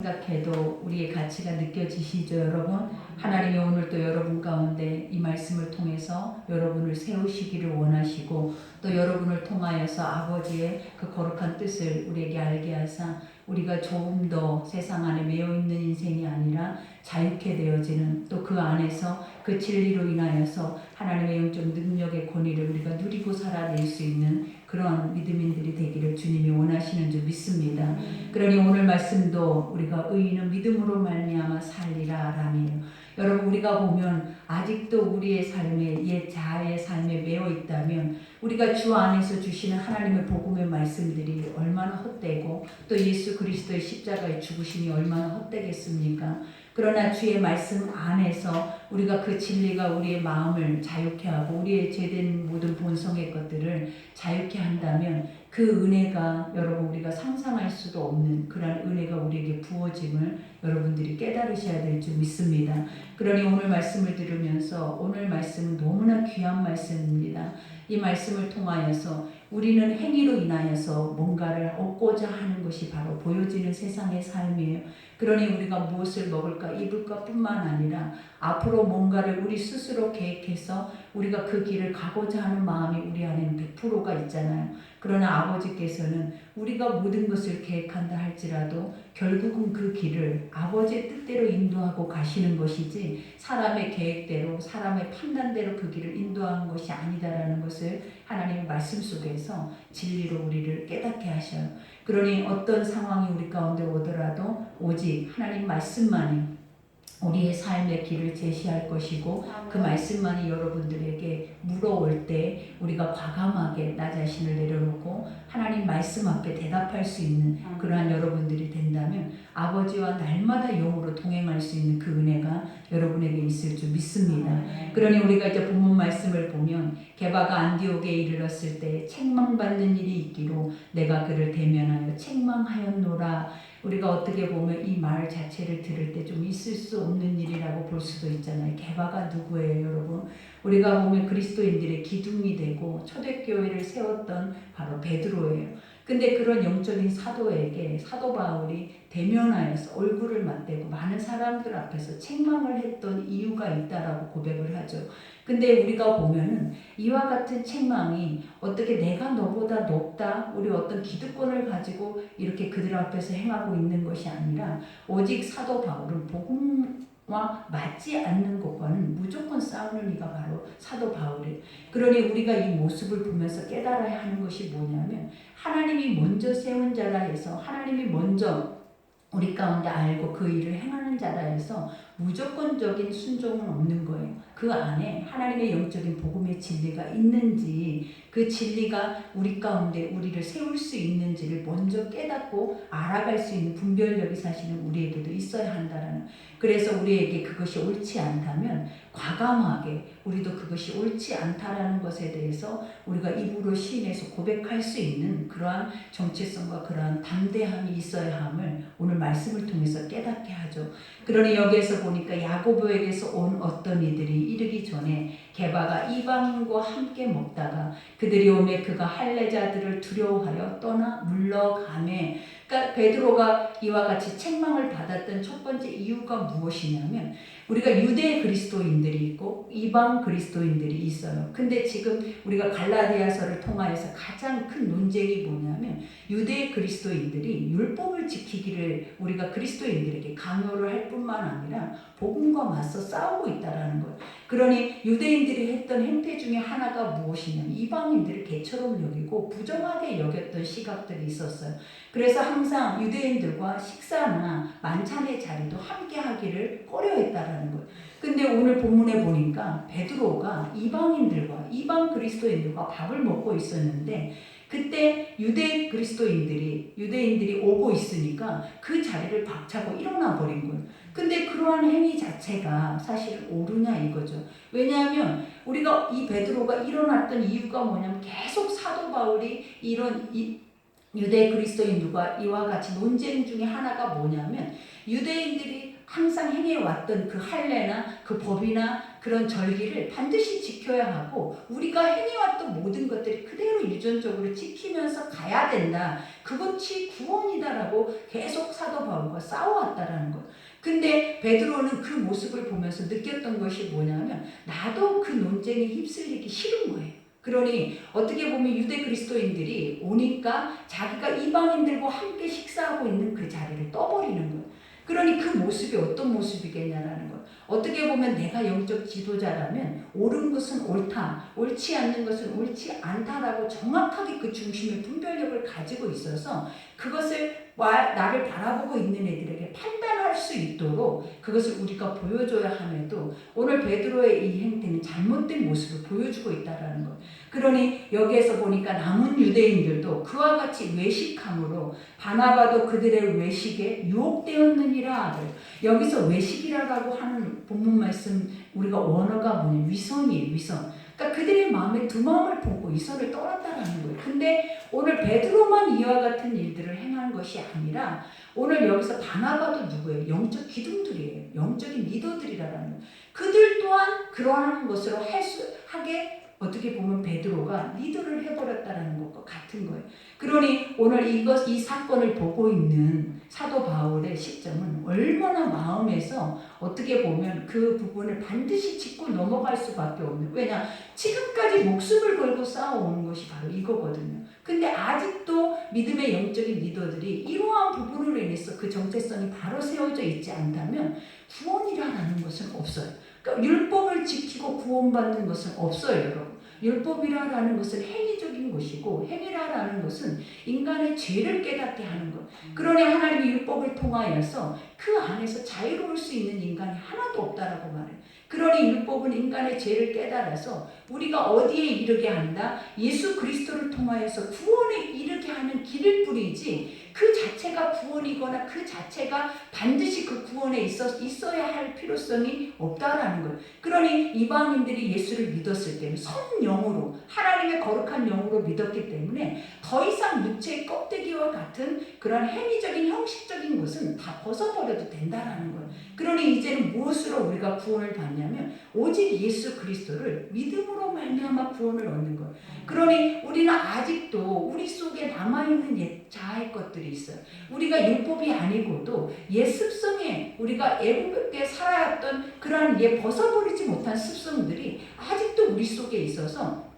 생각해도 우리의 가치가 느껴지시죠, 여러분? 하나님이 오늘 또 여러분 가운데 이 말씀을 통해서 여러분을 세우시기를 원하시고 또 여러분을 통하여서 아버지의 그 거룩한 뜻을 우리에게 알게 하사 우리가 조금 더 세상 안에 매여 있는 인생이 아니라 자유케 되어지는 또 그 안에서 그 진리로 인하여서 하나님의 영적 능력의 권위를 우리가 누리고 살아낼 수 있는 그런 믿음인들이 되기를 주님이 원하시는 줄 믿습니다. 그러니 오늘 말씀도 우리가 의인은 믿음으로 말미암아 살리라 라며 여러분 우리가 보면 아직도 우리의 삶에 옛 자아의 삶에 매여 있다면 우리가 주 안에서 주시는 하나님의 복음의 말씀들이 얼마나 헛되고 또 예수 그리스도의 십자가의 죽으심이 얼마나 헛되겠습니까? 그러나 주의 말씀 안에서 우리가 그 진리가 우리의 마음을 자유케 하고 우리의 죄된 모든 본성의 것들을 자유케 한다면 그 은혜가 여러분 우리가 상상할 수도 없는 그런 은혜가 우리에게 부어짐을 여러분들이 깨달으셔야 될 줄 믿습니다. 그러니 오늘 말씀을 들으면서 오늘 말씀은 너무나 귀한 말씀입니다. 이 말씀을 통하여서 우리는 행위로 인하여서 뭔가를 얻고자 하는 것이 바로 보여지는 세상의 삶이에요. 그러니 우리가 무엇을 먹을까 입을까 뿐만 아니라 앞으로 뭔가를 우리 스스로 계획해서 우리가 그 길을 가고자 하는 마음이 우리 안에는 100%가 있잖아요. 그러나 아버지께서는 우리가 모든 것을 계획한다 할지라도 결국은 그 길을 아버지의 뜻대로 인도하고 가시는 것이지 사람의 계획대로 사람의 판단대로 그 길을 인도하는 것이 아니다라는 것을 하나님의 말씀 속에서 진리로 우리를 깨닫게 하셔요. 그러니 어떤 상황이 우리 가운데 오더라도 오직 하나님 말씀만이 우리의 삶의 길을 제시할 것이고 그 말씀만이 여러분들에게 물어올 때 우리가 과감하게 나 자신을 내려놓고 하나님 말씀 앞에 대답할 수 있는 그러한 여러분들이 된다면 아버지와 날마다 영으로 동행할 수 있는 그 은혜가 여러분에게 있을 줄 믿습니다. 그러니 우리가 이제 본문 말씀을 보면 게바가 안디옥에 이르렀을 때 책망받는 일이 있기로 내가 그를 대면하여 책망하였노라. 우리가 어떻게 보면 이 말 자체를 들을 때 좀 있을 수 없는 일이라고 볼 수도 있잖아요. 게바가 누구예요, 여러분? 우리가 보면 그리스도인들의 기둥이 되고 초대교회를 세웠던 바로 베드로예요. 근데 그런 영적인 사도에게 사도 바울이 대면하여서 얼굴을 맞대고 많은 사람들 앞에서 책망을 했던 이유가 있다라고 고백을 하죠. 근데 우리가 보면은 이와 같은 책망이 어떻게 내가 너보다 높다 우리 어떤 기득권을 가지고 이렇게 그들 앞에서 행하고 있는 것이 아니라 오직 사도 바울은 복음과 맞지 않는 것과는 무조건 싸우는 이가 바로 사도 바울이에요. 그러니 우리가 이 모습을 보면서 깨달아야 하는 것이 뭐냐면 하나님이 먼저 세운 자라 해서 하나님이 먼저 우리 가운데 알고 그 일을 행하는 자라 해서 무조건적인 순종은 없는 거예요. 그 안에 하나님의 영적인 복음의 진리가 있는지 그 진리가 우리 가운데 우리를 세울 수 있는지를 먼저 깨닫고 알아갈 수 있는 분별력이 사실은 우리에게도 있어야 한다라는. 그래서 우리에게 그것이 옳지 않다면 과감하게 우리도 그것이 옳지 않다라는 것에 대해서 우리가 입으로 시인해서 고백할 수 있는 그러한 정체성과 그러한 담대함이 있어야 함을 오늘 말씀을 통해서 깨닫게 하죠. 그러니 여기에서 보니까 야고보에게서 온 어떤 이들이 이르기 전에 게바가 이방인과 함께 먹다가 그들이 오매 그가 할례자들을 두려워하여 떠나 물러가매. 그러니까 베드로가 이와 같이 책망을 받았던 첫 번째 이유가 무엇이냐면 우리가 유대 그리스도인들이 있고 이방 그리스도인들이 있어요. 근데 지금 우리가 갈라디아서를 통하여서 가장 큰 논쟁이 뭐냐면 유대 그리스도인들이 율법을 지키기를 우리가 그리스도인들에게 강요를 할 뿐만 아니라 복음과 맞서 싸우고 있다라는 거예요. 그러니 유대인들이 했던 행태 중에 하나가 무엇이냐면 이방인들을 개처럼 여기고 부정하게 여겼던 시각들이 있었어요. 그래서 항상 유대인들과 식사나 만찬의 자리도 함께 하기를 꺼려했다라는 거예요. 근데 오늘 본문에 보니까 베드로가 이방인들과 이방 그리스도인들과 밥을 먹고 있었는데 그때 유대인들이 오고 있으니까 그 자리를 박차고 일어나 버린 거예요. 근데 그러한 행위 자체가 사실은 옳으냐 이거죠. 왜냐하면 우리가 이 베드로가 일어났던 이유가 뭐냐면 계속 사도 바울이 이런 유대 그리스도인들과 이와 같이 논쟁 중에 하나가 뭐냐면 유대인들이 항상 행해왔던 그 할례나 그 법이나 그런 절기를 반드시 지켜야 하고 우리가 행해왔던 모든 것들이 그대로 유전적으로 지키면서 가야 된다. 그것이 구원이다라고 계속 사도 바울과 싸워왔다라는 것. 근데 베드로는 그 모습을 보면서 느꼈던 것이 뭐냐면 나도 그 논쟁에 휩쓸리기 싫은 거예요. 그러니 어떻게 보면 유대 그리스도인들이 오니까 자기가 이방인들과 함께 식사하고 있는 그 자리를 떠버리는 거예요. 그러니 그 모습이 어떤 모습이겠냐라는 것. 어떻게 보면 내가 영적 지도자라면 옳은 것은 옳다, 옳지 않는 것은 옳지 않다라고 정확하게 그 중심의 분별력을 가지고 있어서 그것을 나를 바라보고 있는 애들에게 판단할 수 있도록 그것을 우리가 보여줘야 함에도 오늘 베드로의 이 행태는 잘못된 모습을 보여주고 있다라는 것. 그러니 여기에서 보니까 남은 유대인들도 그와 같이 외식함으로 바나바도 그들의 외식에 유혹되었느니라. 여기서 외식이라고 하는 본문 말씀 우리가 원어가 뭐냐 위선이에요. 위선. 그러니까 그들의 마음에 두 마음을 품고 위선을 떠났다라는 거예요. 근데 오늘 베드로만 이와 같은 일들을 행한 것이 아니라 오늘 여기서 바나바도 누구예요? 영적 기둥들이에요. 영적인 리더들이라는 거예요. 그들 또한 그러한 것으로 하게 어떻게 보면 베드로가 리더를 해버렸다는 것과 같은 거예요. 그러니 오늘 이 사건을 보고 있는 사도 바울의 시점은 얼마나 마음에서 어떻게 보면 그 부분을 반드시 짚고 넘어갈 수밖에 없는. 왜냐? 지금까지 목숨을 걸고 싸워오는 것이 바로 이거거든요. 근데 아직도 믿음의 영적인 리더들이 이러한 부분으로 인해서 그 정체성이 바로 세워져 있지 않다면 구원이라는 것은 없어요. 그러니까 율법을 지키고 구원받는 것은 없어요, 여러분. 율법이라는 것은 행위적인 것이고 행위라는 것은 인간의 죄를 깨닫게 하는 것. 그러니 하나님의 율법을 통하여서 그 안에서 자유로울 수 있는 인간이 하나도 없다라고 말해요. 그러니 율법은 인간의 죄를 깨달아서 우리가 어디에 이르게 한다? 예수 그리스도를 통하여서 구원에 이르게 하는 길을 뿐이지 그 자체가 구원이거나 그 자체가 반드시 그 구원에 있어야 할 필요성이 없다라는 거예요. 그러니 이방인들이 예수를 믿었을 때는 성령으로 하나님의 거룩한 영으로 믿었기 때문에 더 이상 육체의 껍데기와 같은 그런 행위적인 형식적인 것은 다 벗어버려도 된다라는 거예요. 그러니 이제는 무엇으로 우리가 구원을 받냐면 오직 예수 그리스도를 믿음으로 말미암아 구원을 얻는 거예요. 그러니 우리는 아직도 우리 속에 남아있는 옛 자아의 것들이 있어요. 우리가 율법이 아니고도 옛 습성에 우리가 애굽에 살아왔던 그러한 옛 벗어버리지 못한 습성들이 아직도 우리 속에 있어서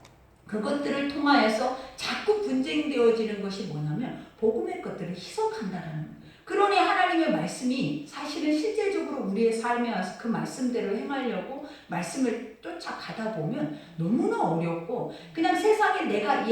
그것들을 통하여서 자꾸 분쟁되어지는 것이 뭐냐면 복음의 것들을 희석한다라는 거예요. 그러니 하나님의 말씀이 사실은 실제적으로 우리의 삶에 와서 그 말씀대로 행하려고 말씀을 쫓아가다 보면 너무나 어렵고 그냥 세상에 내가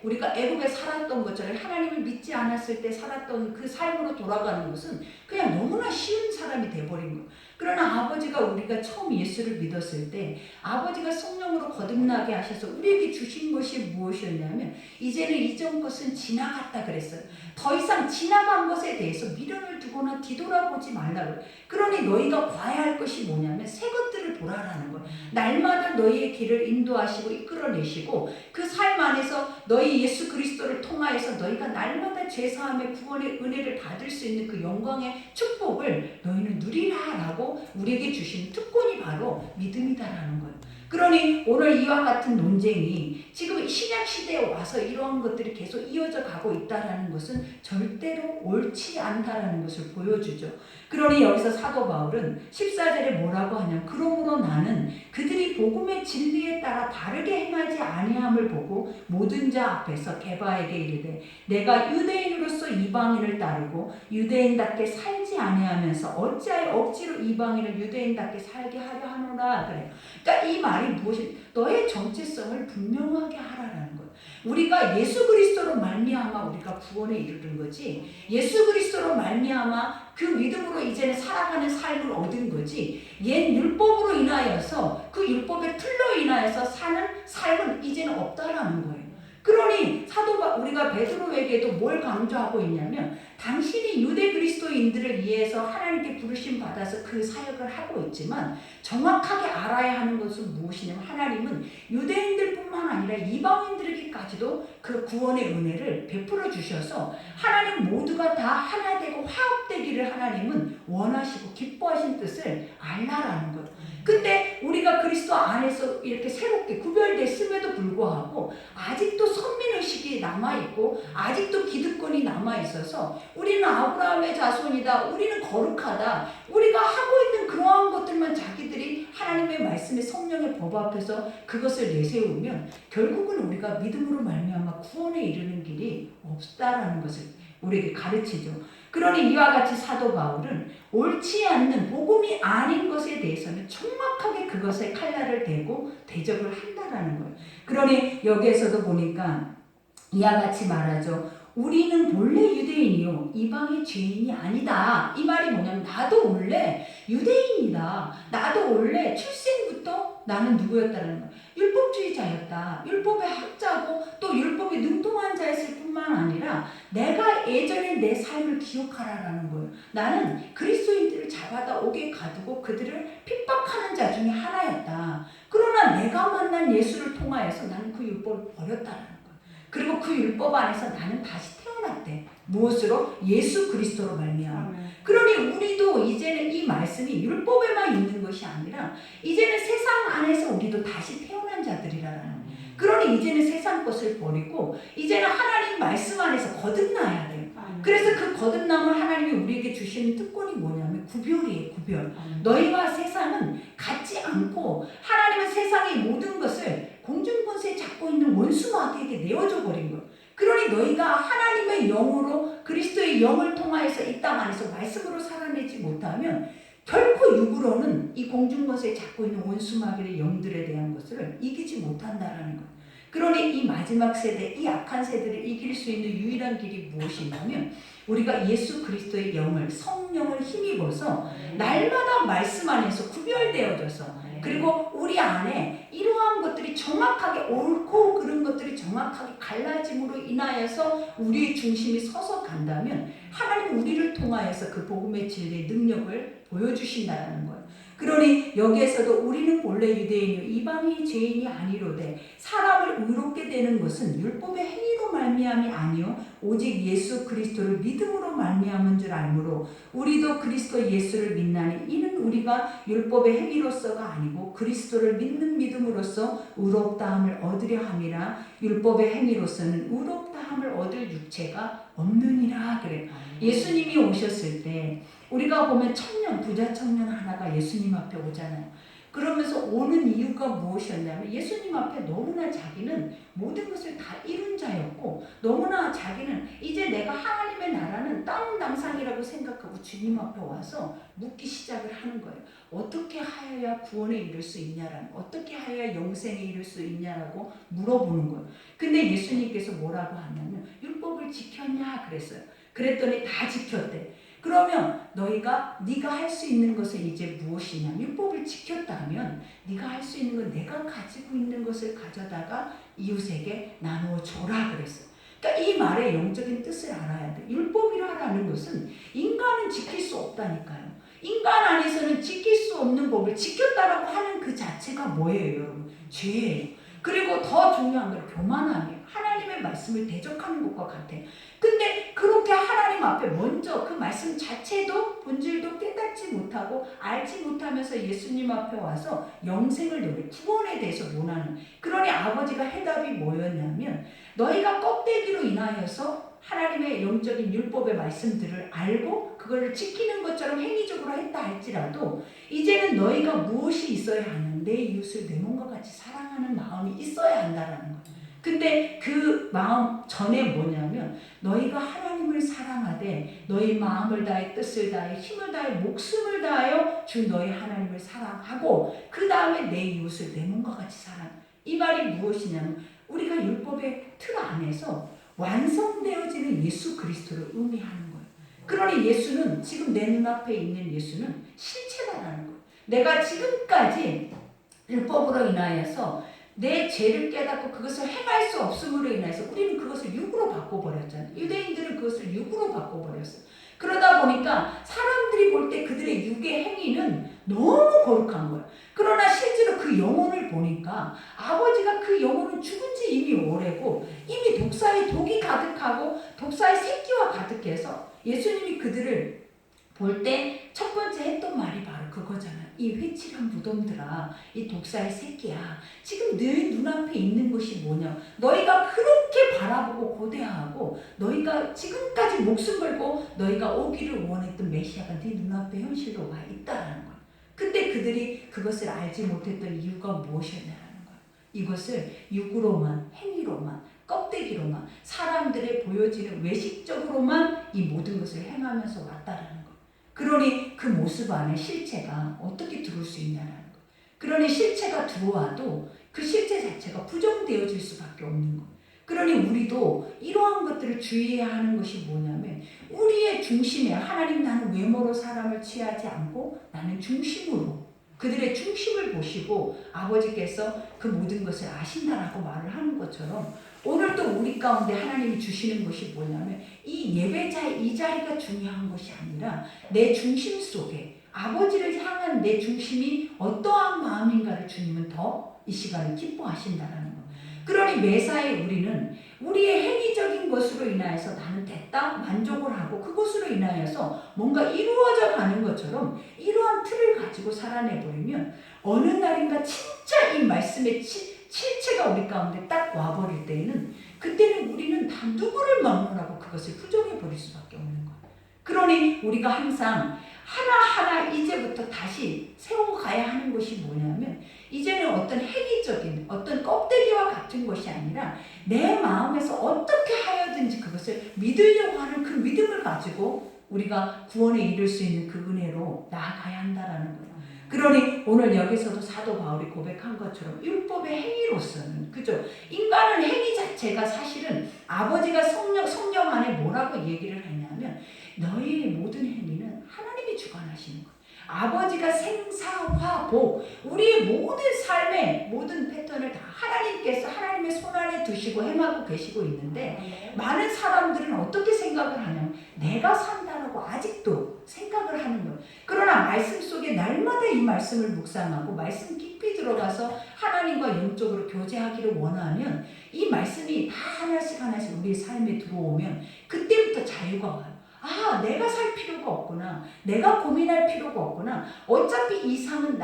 우리가 애굽에 살았던 것처럼 하나님을 믿지 않았을 때 살았던 그 삶으로 돌아가는 것은 그냥 너무나 쉬운 사람이 돼버린 거예요. 그러나 아버지가 우리가 처음 예수를 믿었을 때 아버지가 성령으로 거듭나게 하셔서 우리에게 주신 것이 무엇이었냐면 이제는 이전 것은 지나갔다 그랬어요. 더 이상 지나간 것에 대해서 미련을 두거나 뒤돌아보지 말라고. 그러니 너희가 봐야 할 것이 뭐냐면 새 것들을 보라라는 거예요. 날마다 너희의 길을 인도하시고 이끌어내시고 그 삶 안에서 너희 예수 그리스도를 통하여서 너희가 날마다 죄사함의 구원의 은혜를 받을 수 있는 그 영광의 축복을 너희는 누리라라고 우리에게 주신 특권이 바로 믿음이다라는 거예요. 그러니 오늘 이와 같은 논쟁이 지금 신약 시대에 와서 이러한 것들이 계속 이어져 가고 있다는 것은 절대로 옳지 않다라는 것을 보여주죠. 그러니 여기서 사도 바울은 14절에 뭐라고 하냐면 그러므로 나는 그들이 복음의 진리에 따라 바르게 행하지 아니함을 보고 모든 자 앞에서 게바에게 이르되 내가 유대인으로서 이방인을 따르고 유대인답게 살지 아니하면서 어찌하여 억지로 이방인을 유대인답게 살게 하려 하노라 그래요. 그러니까 이 말이 무엇이 너의 정체성을 분명하게 하라라는 거예요. 우리가 예수 그리스도로 말미암아 우리가 구원에 이르는 거지 예수 그리스도로 말미암아 그 믿음으로 이제는 살아가는 삶을 얻은 거지 옛 율법으로 인하여서 그 율법의 틀로 인하여서 사는 삶은 이제는 없다라는 거예요. 그러니 우리가 베드로에게도 뭘 강조하고 있냐면 당신이 유대 그리스도인들을 위해서 하나님께 부르심 받아서 그 사역을 하고 있지만 정확하게 알아야 하는 것은 무엇이냐면 하나님은 유대인들뿐만 아니라 이방인들에게까지도 그 구원의 은혜를 베풀어 주셔서 하나님 모두가 다 하나 되고 화합되기를 하나님은 원하시고 기뻐하신 뜻을 알라라는 것. 근데 우리가 그리스도 안에서 이렇게 새롭게 구별됐음에도 불구하고 아직도 선민의식이 남아있고 아직도 기득권이 남아있어서 우리는 아브라함의 자손이다, 우리는 거룩하다, 우리가 하고 있는 그러한 것들만 자기들이 하나님의 말씀의 성령의 법 앞에서 그것을 내세우면 결국은 우리가 믿음으로 말미암아 구원에 이르는 길이 없다라는 것을 우리에게 가르치죠. 그러니 이와 같이 사도 바울은 옳지 않는 복음이 아닌 것에 대해서는 정확하게 그것에 칼날을 대고 대적을 한다라는 거예요. 그러니 여기에서도 보니까 이와 같이 말하죠. 우리는 본래 유대인이요 이방의 죄인이 아니다. 이 말이 뭐냐면 나도 원래 유대인이다. 나도 원래 출생부터 나는 누구였다는 거야. 율법주의자였다. 율법의 학자고 또 율법에 능통한 자였을 뿐만 아니라 내가 예전에 내 삶을 기억하라라는 거예요. 나는 그리스도인들을 잡아다 옥에 가두고 그들을 핍박하는 자 중에 하나였다. 그러나 내가 만난 예수를 통하여서 나는 그 율법을 버렸다라는 거예요. 그리고 그 율법 안에서 나는 다시 태어났대. 무엇으로? 예수 그리스도로 말미암아. 그러니 우리도 이제는 이 말씀이 율법에만 있는 것이 아니라 이제는 세상 안에서 우리도 다시 태어난 자들이라는 거예요. 그러니 이제는 세상 것을 버리고 이제는 하나님 말씀 안에서 거듭나야 돼요. 그래서 그 거듭남을 하나님이 우리에게 주시는 특권이 뭐냐면 구별이에요. 구별. 너희와 세상은 같지 않고 하나님은 세상의 모든 것을 공중권세에 잡고 있는 원수 마귀에게 내어줘 버린 거예요. 그러니 너희가 하나님의 영으로 그리스도의 영을 통하여서 이 땅 안에서 말씀으로 살아내지 못하면 결코 육으로는 이 공중권세에 잡고 있는 원수 마귀의 영들에 대한 것을 이기지 못한다라는 거예요. 그러니 이 마지막 세대, 이 악한 세대를 이길 수 있는 유일한 길이 무엇이냐면 우리가 예수 그리스도의 영을, 성령을 힘입어서 날마다 말씀 안에서 구별되어져서 그리고 우리 안에 이러한 것들이 정확하게 옳고 그른 것들이 정확하게 갈라짐으로 인하여서 우리의 중심이 서서 간다면 하나님 우리를 통하여서 그 복음의 진리의 능력을 보여주신다는 거예요. 그러니 여기에서도 우리는 본래 유대인이요 이방이 죄인이 아니로되 사람을 의롭게 되는 것은 율법의 행위로 말미암이 아니요 오직 예수 그리스도를 믿음으로 말미암은 줄 알므로 우리도 그리스도 예수를 믿나니 이는 우리가 율법의 행위로서가 아니고 그리스도를 믿는 믿음으로써 의롭다함을 얻으려 함이라. 율법의 행위로서는 의롭다함을 얻을 육체가 없느니라. 그래. 예수님이 오셨을 때 우리가 보면 청년, 부자 청년 하나가 예수님 앞에 오잖아요. 그러면서 오는 이유가 무엇이었냐면 예수님 앞에 너무나 자기는 모든 것을 다 이룬 자였고 너무나 자기는 이제 내가 하나님의 나라는 땅 당상이라고 생각하고 주님 앞에 와서 묻기 시작을 하는 거예요. 어떻게 하여야 구원에 이를 수 있냐라는, 어떻게 하여야 영생에 이를 수 있냐라고 물어보는 거예요. 근데 예수님께서 뭐라고 하냐면 율법을 지켰냐 그랬어요. 그랬더니 다 지켰대. 그러면 네가 할 수 있는 것은 이제 무엇이냐? 율법을 지켰다면 네가 할 수 있는 건 내가 가지고 있는 것을 가져다가 이웃에게 나누어 줘라 그랬어요. 그러니까 이 말의 영적인 뜻을 알아야 돼. 율법이라는 것은 인간은 지킬 수 없다니까요. 인간 안에서는 지킬 수 없는 법을 지켰다라고 하는 그 자체가 뭐예요, 여러분? 죄예요. 그리고 더 중요한 건 교만함이에요. 하나님의 말씀을 대적하는 것과 같아요. 근데 그렇게 하나님 앞에 먼저 그 말씀 자체도 본질도 깨닫지 못하고 알지 못하면서 예수님 앞에 와서 영생을 노래, 구원에 대해서 논하는. 그러니 아버지가 해답이 뭐였냐면 너희가 껍데기로 인하여서 하나님의 영적인 율법의 말씀들을 알고 그걸 지키는 것처럼 행위적으로 했다 할지라도 이제는 너희가 무엇이 있어야 하는, 내 이웃을 내 몸과 같이 사랑하는 마음이 있어야 한다라는 거예요. 근데 그 마음 전에 뭐냐면 너희가 하나님을 사랑하되 너희 마음을 다해 뜻을 다해 힘을 다해 목숨을 다하여 주 너희 하나님을 사랑하고 그 다음에 내 이웃을 내 몸과 같이 사랑. 이 말이 무엇이냐면 우리가 율법의 틀 안에서 완성되어지는 예수 그리스도를 의미하는 거예요. 그러니 예수는 지금 내 눈앞에 있는 예수는 실체다라는 거예요. 내가 지금까지 율법으로 인하여서 내 죄를 깨닫고 그것을 행할 수 없음으로 인해서 우리는 그것을 육으로 바꿔버렸잖아요. 유대인들은 그것을 육으로 바꿔버렸어요. 그러다 보니까 사람들이 볼 때 그들의 육의 행위는 너무 거룩한 거예요. 그러나 실제로 그 영혼을 보니까 아버지가 그 영혼은 죽은 지 이미 오래고 이미 독사의 독이 가득하고 독사의 새끼와 가득해서 예수님이 그들을 볼 때 첫 번째 했던 말이 바로 그거잖아요. 이 회칠한 무덤들아, 이 독사의 새끼야, 지금 네 눈앞에 있는 것이 뭐냐? 너희가 그렇게 바라보고 고대하고 너희가 지금까지 목숨 걸고 너희가 오기를 원했던 메시아가 네 눈앞에 현실로 와 있다라는 거예요. 근데 그들이 그것을 알지 못했던 이유가 무엇이었냐라는 거예요. 이것을 육으로만, 행위로만, 껍데기로만, 사람들의 보여지는 외식적으로만 이 모든 것을 행하면서 왔다라는 거예요. 그러니 그 모습 안에 실체가 어떻게 들어올 수 있냐라는 거예요. 그러니 실체가 들어와도 그 실체 자체가 부정되어질 수밖에 없는 거예요. 그러니 우리도 이러한 것들을 주의해야 하는 것이 뭐냐면 우리의 중심에 하나님 나는 외모로 사람을 취하지 않고 나는 중심으로 그들의 중심을 보시고 아버지께서 그 모든 것을 아신다라고 말을 하는 것처럼 오늘도 우리 가운데 하나님이 주시는 것이 뭐냐면 이 예배자의 이 자리가 중요한 것이 아니라 내 중심 속에 아버지를 향한 내 중심이 어떠한 마음인가를 주님은 더 이 시간에 기뻐하신다라는 거. 그러니 매사에 우리는 우리의 행위적인 것으로 인하여서 나는 됐다 만족을 하고 그것으로 인하여서 뭔가 이루어져 가는 것처럼 이러한 틀을 가지고 살아내버리면 어느 날인가 진짜 이 말씀의 실체가 우리 가운데 딱 와버릴 때에는 그때는 우리는 다 누구를 막론하고 그것을 부정해버릴 수밖에 없는 거예요. 그러니 우리가 항상 하나하나 이제부터 다시 세워가야 하는 것이 뭐냐면 이제는 어떤 행위적인 어떤 껍데기와 같은 것이 아니라 내 마음에서 어떻게 하여든지 그것을 믿으려고 하는 그 믿음을 가지고 우리가 구원에 이를 수 있는 그 은혜로 나아가야 한다라는 거예요. 그러니 오늘 여기서도 사도 바울이 고백한 것처럼 율법의 행위로서는 그죠? 인간은 행위 자체가 사실은 아버지가 성령 안에 뭐라고 얘기를 했냐면 너희의 모든 행위는 하나님이 주관하시는 거예요. 아버지가 생사화복 우리의 모든 삶의 모든 패턴을 다 하나님께서 하나님의 손 안에 두시고 행하고 계시고 있는데 많은 사람들은 어떻게 생각을 하냐면 내가 산다라고 아직도 생각을 하는 거예요. 그러나 말씀 속에 날마다 이 말씀을 묵상하고 말씀 깊이 들어가서 하나님과 영적으로 교제하기를 원하면 이 말씀이 다 하나씩 하나씩 우리의 삶에 들어오면 그때부터 자유가 와요. 아, 내가 살 필요가 없구나. 내가 고민할 필요가 없구나. 어차피 이 삶은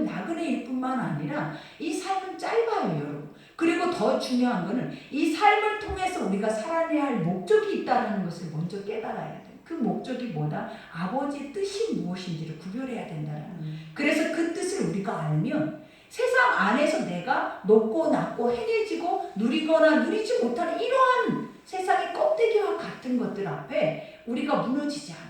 나그네일 뿐만 아니라 이 삶은 짧아요, 여러분. 그리고 더 중요한 거는 이 삶을 통해서 우리가 살아내야 할 목적이 있다는 것을 먼저 깨달아야 돼요. 그 목적이 뭐다? 아버지의 뜻이 무엇인지를 구별해야 된다는. 그래서 그 뜻을 우리가 알면 세상 안에서 내가 높고 낮고 행해지고 누리거나 누리지 못하는 이러한 세상의 껍데기와 같은 것들 앞에 우리가 무너지지 않아요.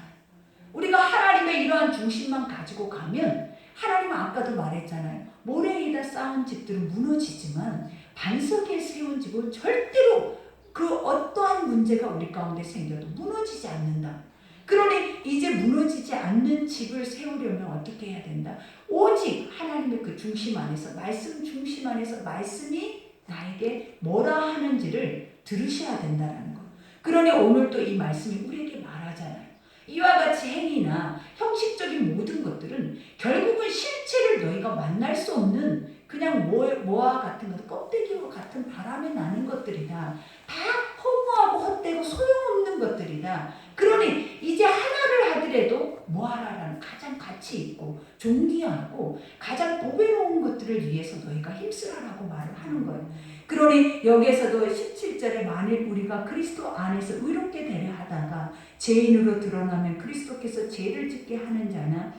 우리가 하나님의 이러한 중심만 가지고 가면 하나님은 아까도 말했잖아요. 모래 위에다 쌓은 집들은 무너지지만 반석에 세운 집은 절대로 그 어떠한 문제가 우리 가운데 생겨도 무너지지 않는다. 그러니 이제 무너지지 않는 집을 세우려면 어떻게 해야 된다? 오직 하나님의 그 중심 안에서 말씀 중심 안에서 말씀이 나에게 뭐라 하는지를 들으셔야 된다는 거. 그러니 오늘도 이 말씀이 우리에게 말하잖아요. 이와 같이 행위나 형식적인 모든 것들은 결국은 실체를 너희가 만날 수 없는 그냥 뭐와 같은 것, 껍데기와 같은 바람에 나는 것들이다. 다 허무하고 헛되고 소용없는 것들이다. 그러니 이제 하나를 하더라도 뭐하라라는 가장 가치 있고 존귀하고 가장 보배로운 것들을 위해서 너희가 힘쓰라라고 말을 하는 거예요. 그러니 여기에서도 17절에 만일 우리가 그리스도 안에서 의롭게 되려 하다가 죄인으로 드러나면 그리스도께서 죄를 짓게 하는 자나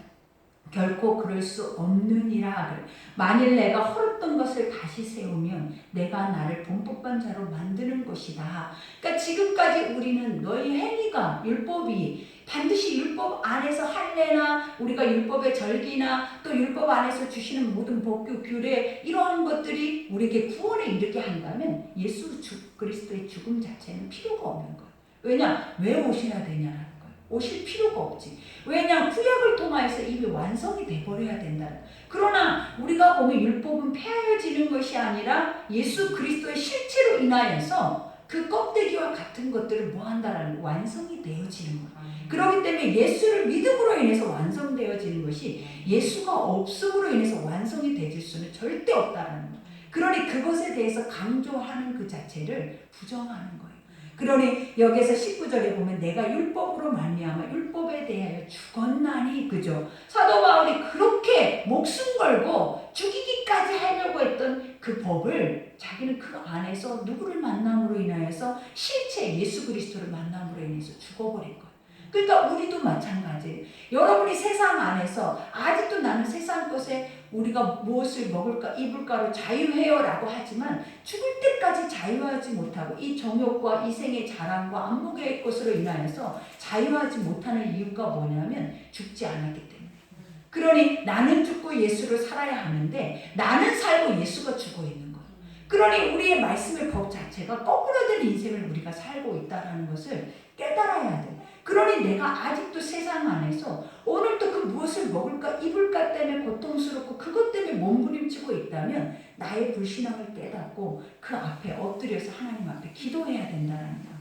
결코 그럴 수 없느니라. 만일 내가 헐었던 것을 다시 세우면 내가 나를 본법반 자로 만드는 것이다. 그러니까 지금까지 우리는 너희 행위가 율법이 반드시 율법 안에서 할례나 우리가 율법의 절기나 또 율법 안에서 주시는 모든 법규 규례 이러한 것들이 우리에게 구원에 이르게 한다면 예수 그리스도의 죽음 자체는 필요가 없는 거예요. 왜냐? 왜 오셔야 되냐라는 거예요. 오실 필요가 없지. 왜냐? 구약을 통하여서 이미 완성이 돼버려야 된다. 그러나 우리가 보면 율법은 폐하여지는 것이 아니라 예수 그리스도의 실체로 인하여서 그 껍데기와 같은 것들을 뭐 한다라는 완성이 되어지는 거예요. 그렇기 때문에 예수를 믿음으로 인해서 완성되어지는 것이 예수가 없음으로 인해서 완성이 되질 수는 절대 없다라는 거예요. 그러니 그것에 대해서 강조하는 그 자체를 부정하는 거예요. 그러니 여기에서 19절에 보면 내가 율법으로 말미암아 율법에 대하여 죽었나니, 그죠? 사도 바울이 그렇게 목숨 걸고 죽이기까지 하려고 했던 그 법을 자기는 그 안에서 누구를 만남으로 인하여서 실체 예수 그리스도를 만남으로 인해서 죽어버린 거예요. 그러니까 우리도 마찬가지예요. 여러분이 세상 안에서 아직도 나는 세상 것에 우리가 무엇을 먹을까 입을까로 자유해요 라고 하지만 죽을 때까지 자유하지 못하고 이 정욕과 이생의 자랑과 안목의 것으로 인하여서 자유하지 못하는 이유가 뭐냐면 죽지 않았기 때문에. 그러니 나는 죽고 예수를 살아야 하는데 나는 살고 예수가 죽어 있는 거예요. 그러니 우리의 말씀의 법 자체가 거꾸로 된 인생을 우리가 살고 있다는 것을 깨달아야 돼요. 그러니 내가 아직도 세상 안에서 오늘도 그 무엇을 먹을까 입을까 때문에 고통스럽고 그것 때문에 몸부림치고 있다면 나의 불신앙을 깨닫고 그 앞에 엎드려서 하나님 앞에 기도해야 된다는 거예요.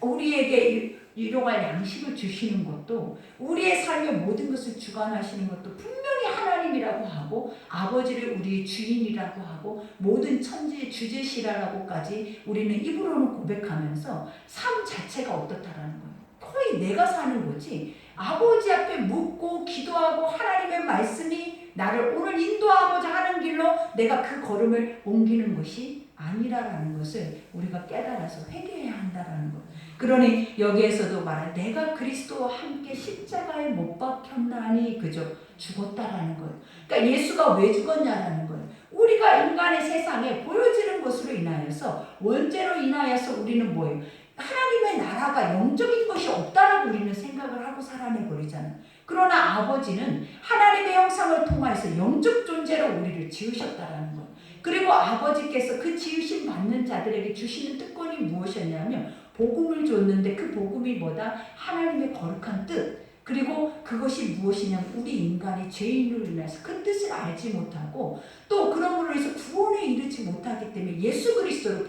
우리에게 일용할 양식을 주시는 것도 우리의 삶의 모든 것을 주관하시는 것도 분명히 하나님이라고 하고 아버지를 우리의 주인이라고 하고 모든 천지의 주제시라고까지 우리는 입으로는 고백하면서 삶 자체가 어떻다라는 거예요. 거의 내가 사는 거지. 아버지 앞에 묻고 기도하고 하나님의 말씀이 나를 오늘 인도하고자 하는 길로 내가 그 걸음을 옮기는 것이 아니라라는 것을 우리가 깨달아서 회개해야 한다라는 것. 그러니 여기에서도 말해 내가 그리스도와 함께 십자가에 못 박혔나니, 그죠? 죽었다라는 거예요. 그러니까 예수가 왜 죽었냐라는 거예요. 우리가 인간의 세상에 보여지는 것으로 인하여서 원죄로 인하여서 우리는 뭐예요? 하나님의 나라가 영적인 것이 없다라고 우리는 생각을 하고 살아내버리잖아요. 그러나 아버지는 하나님의 형상을 통해서 영적 존재로 우리를 지으셨다라는 거예요. 그리고 아버지께서 그 지으심 받는 자들에게 주시는 특권이 무엇이었냐면 복음을 줬는데 그 복음이 뭐다? 하나님의 거룩한 뜻. 그리고 그것이 무엇이냐면 우리 인간이 죄인으로 인해서 그 뜻을 알지 못하고 또 그러므로 해서 구원에 이르지 못하기 때문에 예수 그리스도를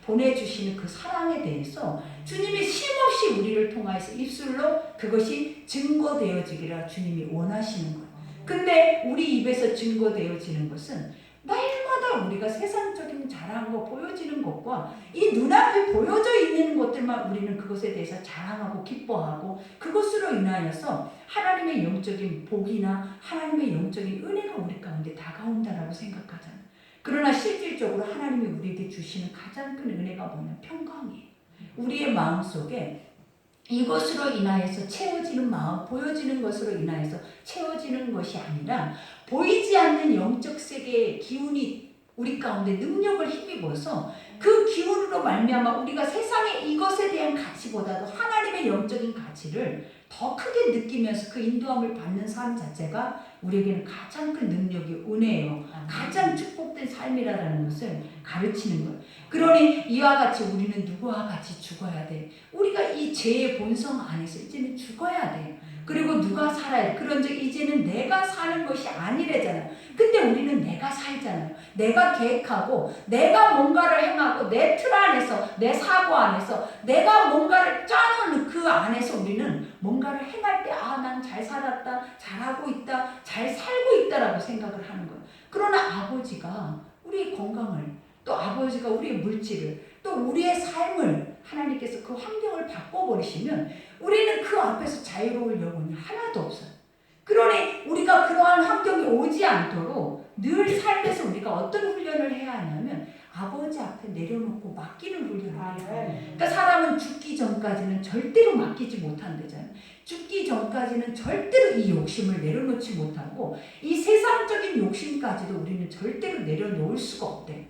보내주시는 그 사랑에 대해서 주님이 쉼없이 우리를 통하여서 입술로 그것이 증거되어지기라 주님이 원하시는 거예요. 근데 우리 입에서 증거되어지는 것은 날마다 우리가 세상적인 자랑과 보여지는 것과 이 눈앞에 보여져 있는 것들만 우리는 그것에 대해서 자랑하고 기뻐하고 그것으로 인하여서 하나님의 영적인 복이나 하나님의 영적인 은혜가 우리 가운데 다가온다라고 생각하잖아요. 그러나 실질적으로 하나님이 우리에게 주시는 가장 큰 은혜가 뭐냐면 평강이에요. 우리의 마음속에 이것으로 인하여서 채워지는 마음, 보여지는 것으로 인하여서 채워지는 것이 아니라 보이지 않는 영적 세계의 기운이 우리 가운데 능력을 힘입어서 그 기운으로 말미암아 우리가 세상의 이것에 대한 가치보다도 하나님의 영적인 가치를 더 크게 느끼면서 그 인도함을 받는 삶 자체가 우리에게는 가장 큰 능력이 은혜예요. 가장 축복된 삶이라는 것을 가르치는 거예요. 그러니 이와 같이 우리는 누구와 같이 죽어야 돼. 우리가 이 죄의 본성 안에서 이제는 죽어야 돼. 그리고 누가 살아야 돼. 그런즉 이제는 내가 사는 것이 아니래잖아요. 근데 우리는 내가 살잖아요. 내가 계획하고 내가 뭔가를 행하고 내 틀 안에서 내 사고 안에서 내가 뭔가를 짜놓은 그 안에서 우리는 뭔가를 행할 때 아, 난 잘 살았다, 잘하고 있다, 잘 살고 있다라고 생각을 하는 거예요. 그러나 아버지가 우리의 건강을 또 아버지가 우리의 물질을 또 우리의 삶을 하나님께서 그 환경을 바꿔버리시면 우리는 그 앞에서 자유로울 영혼이 하나도 없어요. 그러니 우리가 그러한 환경이 오지 않도록 늘 삶에서 우리가 어떤 훈련을 해야 하냐면 아버지 앞에 내려놓고 맡기는 훈련을 해야 해요. 그러니까 사람은 죽기 전까지는 절대로 맡기지 못한대잖아요. 죽기 전까지는 절대로 이 욕심을 내려놓지 못하고 이 세상적인 욕심까지도 우리는 절대로 내려놓을 수가 없대요.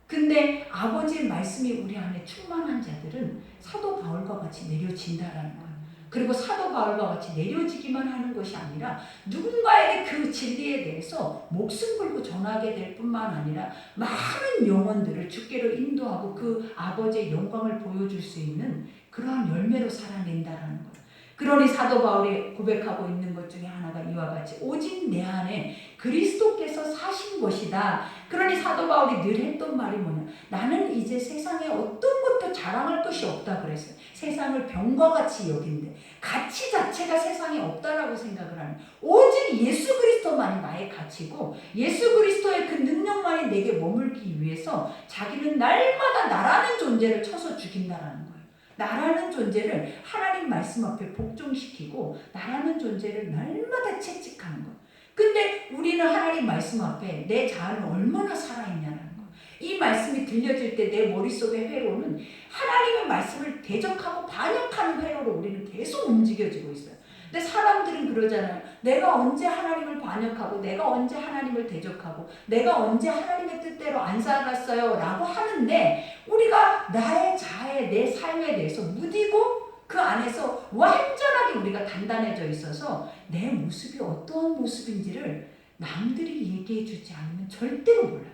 근데 아버지의 말씀이 우리 안에 충만한 자들은 사도 바울과 같이 내려진다라는 거예요. 그리고 사도 바울과 같이 내려지기만 하는 것이 아니라 누군가에게 그 진리에 대해서 목숨 걸고 전하게 될 뿐만 아니라 많은 영혼들을 주께로 인도하고 그 아버지의 영광을 보여줄 수 있는 그러한 열매로 살아낸다라는 거예요. 그러니 사도 바울이 고백하고 있는 것 중에 하나가 이와 같이 오직 내 안에 그리스도께서 사신 것이다. 그러니 사도 바울이 늘 했던 말이 뭐냐? 나는 이제 세상에 어떤 것도 자랑할 것이 없다 그랬어요. 세상을 병과 같이 여긴데 가치 자체가 세상에 없다라고 생각을 하는 오직 예수 그리스도만이 나의 가치고 예수 그리스도의 그 능력만이 내게 머물기 위해서 자기는 날마다 나라는 존재를 쳐서 죽인다라는 거예요. 나라는 존재를 하나님 말씀 앞에 복종시키고 나라는 존재를 날마다 채찍하는 거예요. 근데 우리는 하나님 말씀 앞에 내 자아는 얼마나 살아있냐는 거예요. 이 말씀이 들려질 때 내 머릿속의 회로는 하나님의 말씀을 대적하고 반역하는 회로로 우리는 계속 움직여지고 있어요. 근데 사람들은 그러잖아요. 내가 언제 하나님을 반역하고 내가 언제 하나님을 대적하고 내가 언제 하나님의 뜻대로 안 살았어요 라고 하는데 우리가 나의 자아에 내 삶에 대해서 무디고 그 안에서 완전하게 우리가 단단해져 있어서 내 모습이 어떠한 모습인지를 남들이 얘기해 주지 않으면 절대로 몰라요.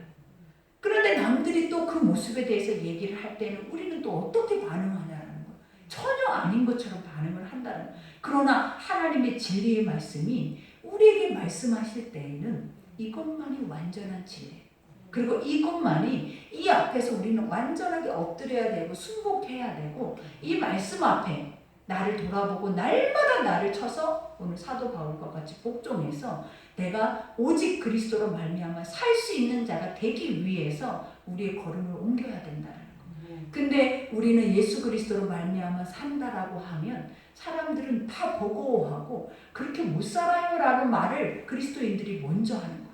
그런데 남들이 또 그 모습에 대해서 얘기를 할 때는 우리는 또 어떻게 반응하냐라는 거예요. 전혀 아닌 것처럼 반응을 한다는 거예요. 그러나 하나님의 진리의 말씀이 우리에게 말씀하실 때에는 이것만이 완전한 진리. 그리고 이것만이 이 앞에서 우리는 완전하게 엎드려야 되고 순복해야 되고 이 말씀 앞에 나를 돌아보고 날마다 나를 쳐서 오늘 사도 바울과 같이 복종해서 내가 오직 그리스도로 말미암아 살 수 있는 자가 되기 위해서 우리의 걸음을 옮겨야 된다는 거예요. 근데 우리는 예수 그리스도로 말미암아 산다라고 하면 사람들은 다 버거워하고 그렇게 못 살아요라는 말을 그리스도인들이 먼저 하는 거예요.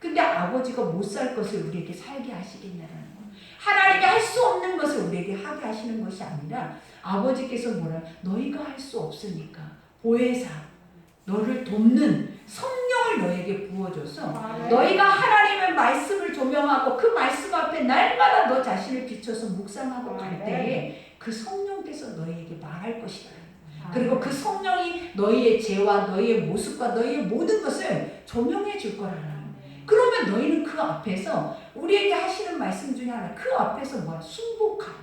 근데 아버지가 못 살 것을 우리에게 살게 하시겠냐라는 거예요. 하나님이 할 수 없는 것을 우리에게 하게 하시는 것이 아니라 아버지께서 뭐라 너희가 할 수 없으니까 보혜사 너를 돕는 성령을 너에게 부어줘서 너희가 하나님의 말씀을 조명하고 그 말씀 앞에 날마다 너 자신을 비춰서 묵상하고 갈 때에 그 성령께서 너희에게 말할 것이다. 그리고 그 성령이 너희의 죄와 너희의 모습과 너희의 모든 것을 조명해 줄 거라는 거예요. 그러면 너희는 그 앞에서 우리에게 하시는 말씀 중에 하나 그 앞에서 뭐야? 순복하래.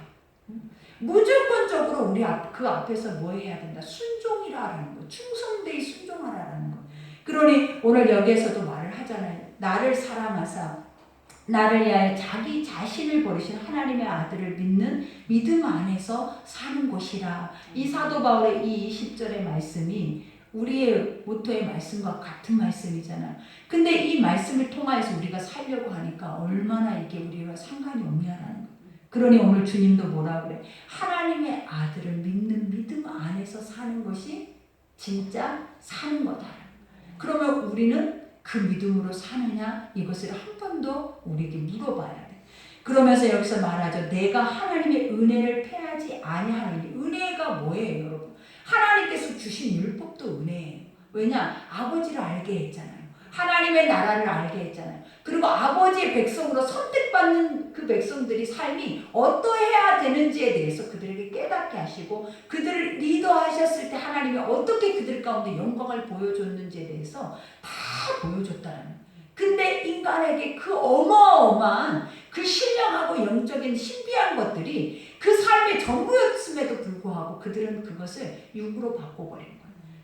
무조건적으로 우리 그 앞에서 뭐 해야 된다? 순종이라는 거. 충성되이 순종하라는 거. 그러니 오늘 여기에서도 말을 하잖아요. 나를 사랑하사 나를 위하여 자기 자신을 버리신 하나님의 아들을 믿는 믿음 안에서 사는 곳이라. 이 사도 바울의 이 20절의 말씀이 우리의 모토의 말씀과 같은 말씀이잖아요. 근데 이 말씀을 통하여서 우리가 살려고 하니까 얼마나 이게 우리와 상관이 없냐라는 거예요. 그러니 오늘 주님도 뭐라 그래? 하나님의 아들을 믿는 믿음 안에서 사는 것이 진짜 사는 거다. 그러면 우리는 그 믿음으로 사느냐? 이것을 한 번 더 우리에게 물어봐야 돼. 그러면서 여기서 말하죠. 내가 하나님의 은혜를 패하지 아니하노니. 은혜가 뭐예요, 여러분? 하나님께서 주신 율법도 은혜예요. 왜냐? 아버지를 알게 했잖아요. 하나님의 나라를 알게 했잖아요. 그리고 아버지의 백성으로 선택받는 그 백성들이 삶이 어떠해야 되는지에 대해서 그들에게 깨닫게 하시고 그들을 리더하셨을 때 하나님이 어떻게 그들 가운데 영광을 보여줬는지에 대해서 다 보여줬다는 거예요. 근데 인간에게 그 어마어마한 그 신령하고 영적인 신비한 것들이 그 삶의 전부였음에도 불구하고 그들은 그것을 육으로 바꿔버린 거예요.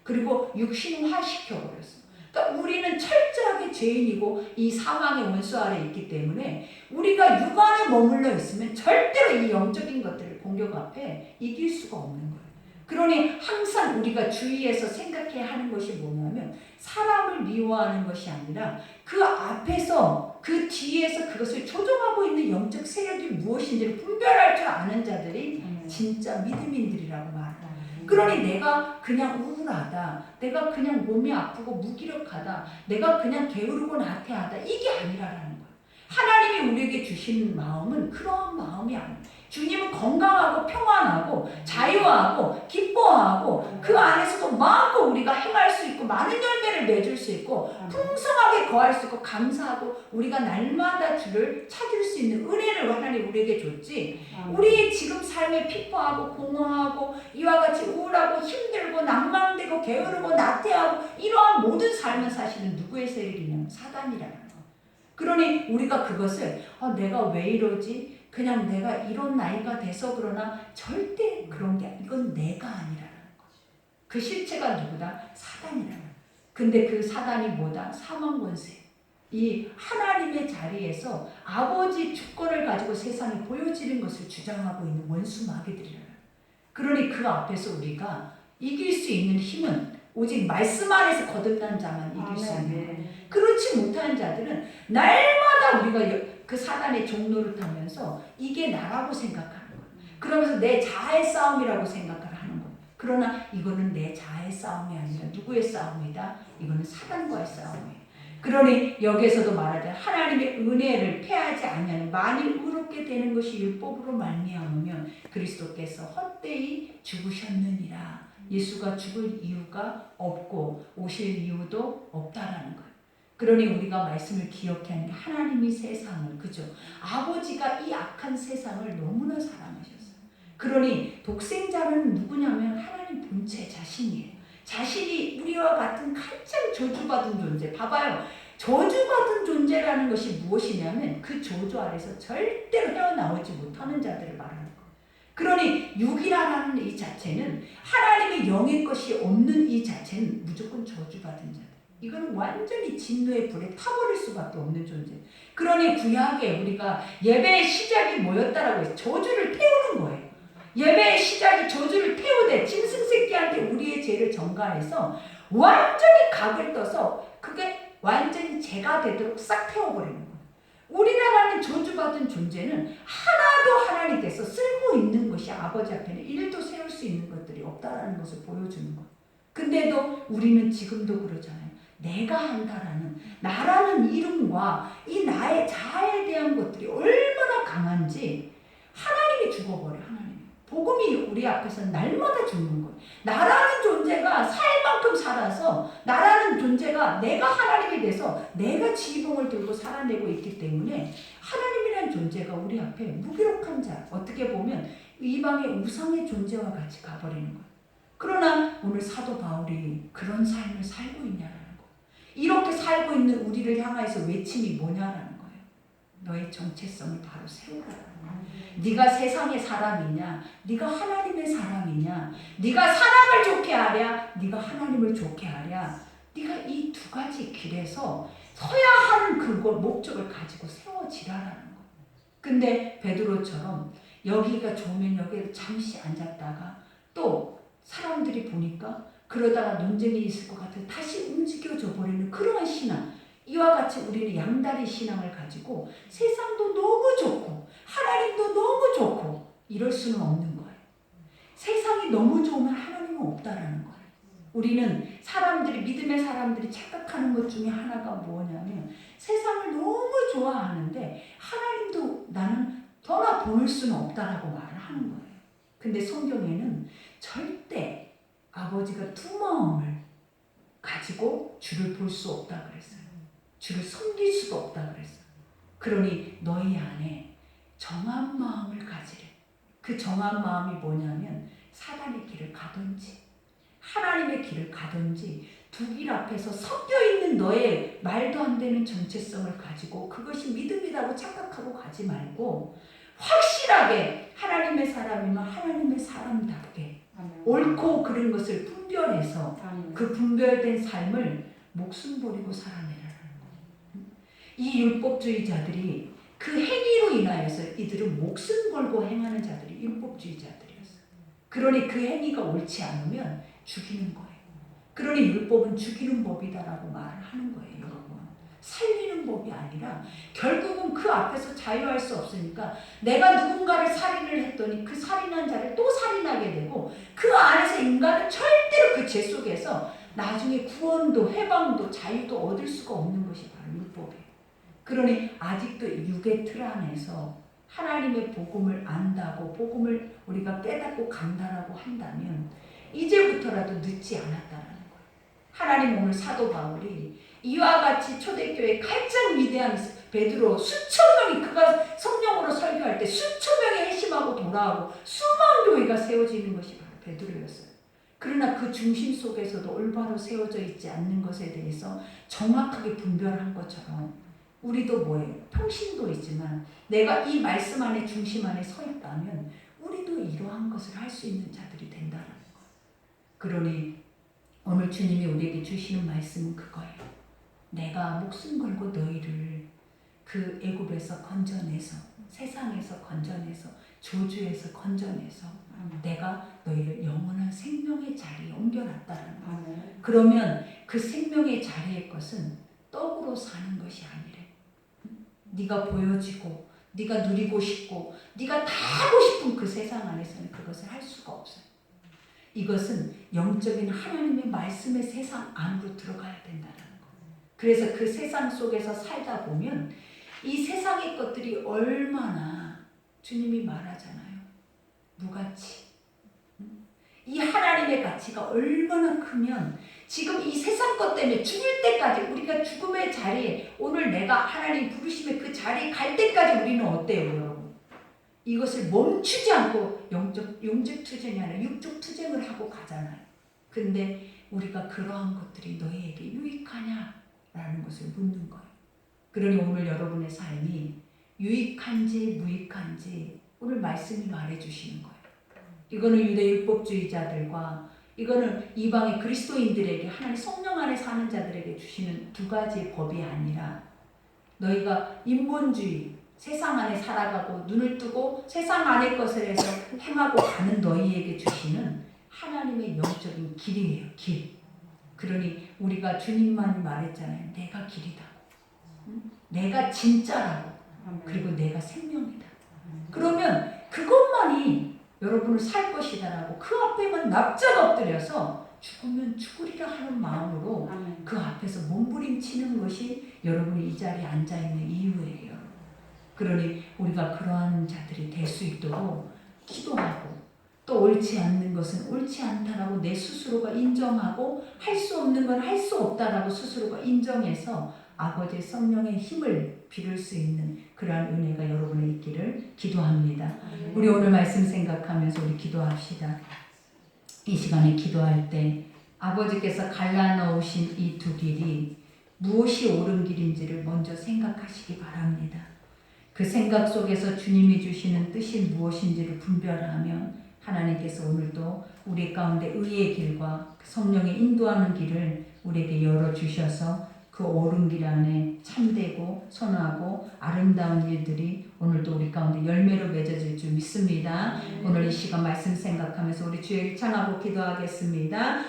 그리고 육신화시켜버렸어요. 그러니까 우리는 철저하게 죄인이고 이 사망의 원수 아래 있기 때문에 우리가 육 안에 머물러 있으면 절대로 이 영적인 것들을 공격 앞에 이길 수가 없는 거예요. 그러니 항상 우리가 주위에서 생각해야 하는 것이 뭐냐면 사람을 미워하는 것이 아니라 그 앞에서 그 뒤에서 그것을 조종하고 있는 영적 세력이 무엇인지를 분별할 줄 아는 자들이 진짜 믿음인들이라고 말해요. 그러니 내가 그냥 우울하다, 내가 그냥 몸이 아프고 무기력하다, 내가 그냥 게으르고 나태하다 이게 아니라는 거예요. 하나님이 우리에게 주신 마음은 그러한 마음이 아니에요. 주님은 건강하고 평안하고 자유하고 기뻐하고 그 안에서도 마음껏 우리가 행할 수 있고 많은 열매를 맺을 수 있고 풍성하게 거할 수 있고 감사하고 우리가 날마다 주를 찾을 수 있는 은혜를 하나님 우리에게 줬지. 우리 지금 삶에 피폐하고 공허하고 이와 같이 우울하고 힘들고 낭망되고 게으르고 나태하고 이러한 모든 삶은 사실은 누구의 세력이냐면 사단이라는 거예요. 그러니 우리가 그것을 내가 왜 이러지? 그냥 내가 이런 나이가 돼서 그러나 절대 그런 게 이건 내가 아니라는 거죠. 그 실체가 누구다? 사단이라는. 근데 그 사단이 뭐다? 사망 권세. 이 하나님의 자리에서 아버지 주권을 가지고 세상에 보여지는 것을 주장하고 있는 원수 마귀들이라는. 그러니 그 앞에서 우리가 이길 수 있는 힘은 오직 말씀 안에서 거듭난 자만 이길 수 있는 거예요. 그렇지 못한 자들은 날마다 우리가 그 사단의 종로를 타면서 이게 나라고 생각하는 거예요. 그러면서 내 자아의 싸움이라고 생각을 하는 거예요. 그러나 이거는 내 자아의 싸움이 아니라 누구의 싸움이다? 이거는 사단과의 싸움이에요. 그러니 여기에서도 말하자 하나님의 은혜를 패하지 아니하는 만일 의롭게 되는 것이 율법으로 말미암으면 그리스도께서 헛되이 죽으셨느니라. 예수가 죽을 이유가 없고 오실 이유도 없다라는 거예요. 그러니 우리가 말씀을 기억해야 하는 게 하나님이 세상을, 그죠? 아버지가 이 악한 세상을 너무나 사랑하셨어요. 그러니 독생자는 누구냐면 하나님 본체 자신이에요. 자신이 우리와 같은 가장 저주받은 존재. 봐봐요. 저주받은 존재라는 것이 무엇이냐면 그 저주 아래서 절대로 헤어나오지 못하는 자들을 말하는 거예요. 그러니 육이라는 이 자체는 하나님의 영의 것이 없는 이 자체는 무조건 저주받은 자들. 이거는 완전히 진노의 불에 타버릴 수밖에 없는 존재. 그러니 구약에 우리가 예배의 시작이 뭐였다라고 해서 저주를 태우는 거예요. 예배의 시작이 저주를 태우되 짐승새끼한테 우리의 죄를 전가해서 완전히 각을 떠서 그게 완전히 죄가 되도록 싹 태워버리는 거예요. 우리나라는 저주받은 존재는 하나도 하나님 돼서 쓸모 있는 것이 아버지 앞에는 일도 세울 수 있는 것들이 없다라는 것을 보여주는 거예요. 근데도 우리는 지금도 그러잖아요. 내가 한다라는 나라는 이름과 이 나의 자아에 대한 것들이 얼마나 강한지 하나님이 죽어버려. 하나님 복음이 우리 앞에서 날마다 죽는 거예요. 나라는 존재가 살 만큼 살아서 나라는 존재가 내가 하나님이 돼서 내가 지붕을 들고 살아내고 있기 때문에 하나님이라는 존재가 우리 앞에 무기력한 자, 어떻게 보면 이방의 우상의 존재와 같이 가버리는 거예요. 그러나 오늘 사도 바울이 그런 삶을 살고 있냐라는 거예요. 이렇게 살고 있는 우리를 향해서 외침이 뭐냐라는 거예요. 너의 정체성을 바로 세우라라는 거예요. 네가 세상의 사람이냐, 네가 하나님의 사람이냐, 네가 사람을 좋게 하랴, 네가 하나님을 좋게 하랴. 네가 이 두 가지 길에서 서야 하는 그걸 목적을 가지고 세워지라라는 거예요. 근데 베드로처럼 여기가 좋으면 여기에 잠시 앉았다가 또 사람들이 보니까 그러다가 논쟁이 있을 것 같아서 다시 움직여져 버리는 그러한 신앙. 이와 같이 우리는 양다리 신앙을 가지고 세상도 너무 좋고 하나님도 너무 좋고 이럴 수는 없는 거예요. 세상이 너무 좋으면 하나님은 없다라는 거예요. 우리는 사람들이, 믿음의 사람들이 착각하는 것 중에 하나가 뭐냐면 세상을 너무 좋아하는데 하나님도 나는 떠나 보낼 수는 없다라고 말을 하는 거예요. 근데 성경에는 절대 아버지가 두 마음을 가지고 주를 볼 수 없다 그랬어요. 주를 섬길 수도 없다 그랬어요. 그러니 너희 안에 정한 마음을 가지래. 그 정한 마음이 뭐냐면 사단의 길을 가든지 하나님의 길을 가든지 두 길 앞에서 섞여 있는 너의 말도 안 되는 정체성을 가지고 그것이 믿음이라고 착각하고 가지 말고 확실하게 하나님의 사람이면 하나님의 사람답게 옳고 그른 것을 분별해서 그 분별된 삶을 목숨 버리고 살아내라는 거예요. 이 율법주의자들이 그 행위로 인하여서 이들은 목숨 걸고 행하는 자들이 율법주의자들이었어요. 그러니 그 행위가 옳지 않으면 죽이는 거예요. 그러니 율법은 죽이는 법이다라고 말을 하는 거예요, 여러분. 살리는 법이 아니라 결국은 그 앞에서 자유할 수 없으니까 내가 누군가를 살인을 했더니 그 살인한 자를 또 살인하게 되고 그 안에서 인간은 절대로 그 죄 속에서 나중에 구원도 해방도 자유도 얻을 수가 없는 것이 바로 율법이에요. 그러니 아직도 육의 틀 안에서 하나님의 복음을 안다고 복음을 우리가 깨닫고 간다라고 한다면 이제부터라도 늦지 않았다라는 거예요. 하나님 오늘 사도 바울이 이와 같이 초대교회 가장 위대한 베드로 수천 명이 그가 성령으로 설교할 때 수천 명이 회심하고 돌아오고 수만 교회가 세워지는 것이 바로 베드로였어요. 그러나 그 중심 속에서도 올바로 세워져 있지 않는 것에 대해서 정확하게 분별한 것처럼 우리도 뭐예요? 평신도 있지만 내가 이 말씀 안에 중심 안에 서 있다면 우리도 이러한 것을 할 수 있는 자들이 된다는 거예요. 그러니 오늘 주님이 우리에게 주시는 말씀은 그거예요. 내가 목숨 걸고 너희를 그 애굽에서 건져내서, 세상에서 건져내서, 저주에서 건져내서 내가 너희를 영원한 생명의 자리에 옮겨놨다라는 거예요. 그러면 그 생명의 자리의 것은 떡으로 사는 것이 아니래. 네가 보여지고 네가 누리고 싶고 네가 다 하고 싶은 그 세상 안에서는 그것을 할 수가 없어요. 이것은 영적인 하나님의 말씀의 세상 안으로 들어가야 된다는 거예요. 그래서 그 세상 속에서 살다 보면 이 세상의 것들이 얼마나, 주님이 말하잖아요, 무가치. 이 하나님의 가치가 얼마나 크면 지금 이 세상 것 때문에 죽을 때까지, 우리가 죽음의 자리에, 오늘 내가 하나님 부르심의 그 자리에 갈 때까지 우리는 어때요 여러분? 이것을 멈추지 않고 영적 투쟁이 아니라 육적 투쟁을 하고 가잖아요. 근데 우리가 그러한 것들이 너희에게 유익하냐라는 것을 묻는 거예요. 그러니 오늘 여러분의 삶이 유익한지 무익한지 오늘 말씀이 말해주시는 거예요. 이거는 유대율법주의자들과 이거는 이방의 그리스도인들에게, 하나님 성령 안에 사는 자들에게 주시는 두 가지의 법이 아니라, 너희가 인본주의, 세상 안에 살아가고 눈을 뜨고 세상 안의 것을 해서 행하고 가는 너희에게 주시는 하나님의 영적인 길이에요. 길. 그러니 우리가 주님만이 말했잖아요. 내가 길이다. 내가 진짜라고. 그리고 내가 생명이다. 그러면 그것만이 여러분을 살 것이다라고 그 앞에만 납작 엎드려서 죽으면 죽으리라 하는 마음으로 그 앞에서 몸부림치는 것이 여러분이 이 자리에 앉아있는 이유예요. 그러니 우리가 그러한 자들이 될 수 있도록 기도하고, 또 옳지 않는 것은 옳지 않다라고 내 스스로가 인정하고, 할 수 없는 건 할 수 없다라고 스스로가 인정해서 아버지의 성령의 힘을 빌을 수 있는 그러한 은혜가 여러분에 있기를 기도합니다. 우리 오늘 말씀 생각하면서 우리 기도합시다. 이 시간에 기도할 때 아버지께서 갈라놓으신 이 두 길이 무엇이 옳은 길인지를 먼저 생각하시기 바랍니다. 그 생각 속에서 주님이 주시는 뜻이 무엇인지를 분별하면 하나님께서 오늘도 우리 가운데 의의 길과 성령의 인도하는 길을 우리에게 열어주셔서 그 옳은 길 안에 참되고 선하고 아름다운 일들이 오늘도 우리 가운데 열매로 맺어질 줄 믿습니다. 오늘 이 시간 말씀 생각하면서 우리 주의 일창하고 기도하겠습니다.